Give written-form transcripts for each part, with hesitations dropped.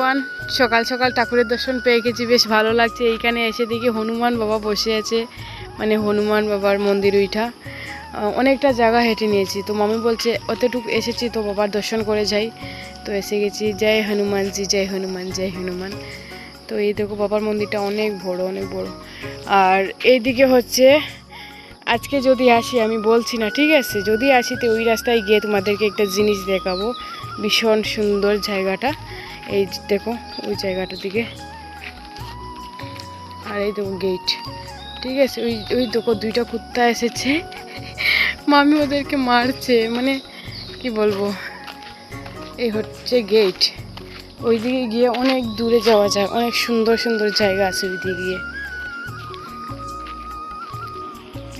Everyone, সকাল সকাল ঠাকুরের দর্শন পেয়ে গেছি, বেশ ভালো লাগছে। এইখানে এসে দেখি হনুমান বাবা বসে আছে, মানে হনুমান বাবার মন্দির ওইটা। অনেকটা জায়গা হেঁটে নিয়েছি, তো মামি বলছে অতটুকু এসেছি তো বাবার দর্শন করে যাই। তো এসে গেছি। জয় হনুমানজি, জয় হনুমান, জয় হনুমান। তো এই দেখো বাবার মন্দিরটা অনেক বড়, অনেক বড়। আর এইদিকে হচ্ছে আজকে যদি আসি, আমি বলছি না, ঠিক আছে, যদি আসি তো ওই রাস্তায় গিয়ে তোমাদেরকে একটা জিনিস দেখাবো। ভীষণ সুন্দর জায়গাটা, এই দেখো ওই জায়গাটার দিকে। আর এই দেখো গেট, ঠিক আছে। ওই ওই দেখো দুইটা কুত্তা এসেছে, মামি ওদেরকে মারছে, মানে কি বলবো। এই হচ্ছে গেট। ওই দিকে গিয়ে অনেক দূরে যাওয়া যায়, অনেক সুন্দর সুন্দর জায়গা আছে ওই দিকে গিয়ে।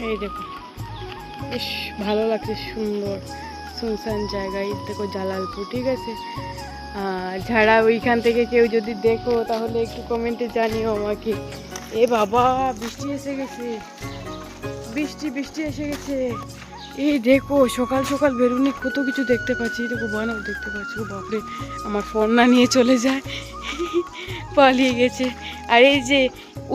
এই দেখো বেশ ভালো লাগছে, সুন্দর সুনসান জায়গায়। দেখো জালালপুর, ঠিক আছে। যারা ওইখান থেকে কেউ যদি দেখো তাহলে একটু কমেন্টে জানিও আমাকে। এ বাবা, বৃষ্টি এসে গেছে, বৃষ্টি বৃষ্টি এসে গেছে। এই দেখো সকাল সকাল বেরুনি কত কিছু দেখতে পাচ্ছি। দেখো বানাও দেখতে পাচ্ছি, বাপরে আমার ফোন না নিয়ে চলে যায়, পালিয়ে গেছে। আর এই যে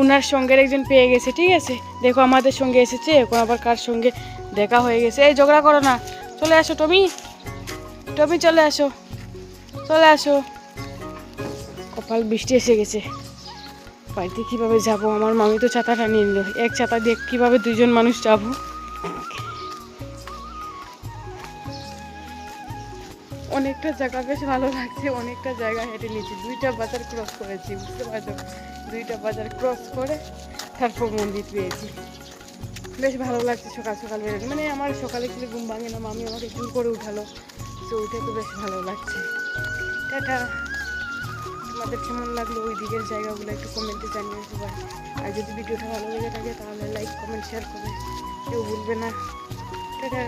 উনার সঙ্গের একজন পেয়ে গেছে, ঠিক আছে। দেখো আমাদের সঙ্গে এসেছে, এখন আবার কার সঙ্গে দেখা হয়ে গেছে। এই ঝগড়া করো না, চলে আসো টমি, টমি চলে আসো, চলে আসো। কপাল, বৃষ্টি এসে গেছে, বাড়িতে কীভাবে যাবো? আমার মামি তো ছাতাটা নিয়ে নিল, এক ছাতা দিয়ে কীভাবে দুইজন মানুষ যাবো? অনেকটা জায়গা বেশ ভালো লাগছে, অনেকটা জায়গা হেঁটে নিয়েছি, দুইটা বাজার ক্রস করেছি, বুঝতে পারছো? দুইটা বাজার ক্রস করে তারপর মন্দির পেয়েছি। বেশ ভালো লাগছে সকাল সকাল বেরোতে, মানে আমার সকালে কিছু ঘুম ভাঙে না, মামি আমাকে জোর করে উঠালো, তো উঠে তো বেশ ভালো লাগছে। টাটা। তোমাদের কেমন লাগলো ওই দিকের জায়গাগুলো একটু কমেন্টে জানিয়ে সবাই। আর যদি ভিডিওটা ভালো লেগে থাকে তাহলে লাইক, কমেন্ট, শেয়ার করে কেউ ভুলবে না। টাটা।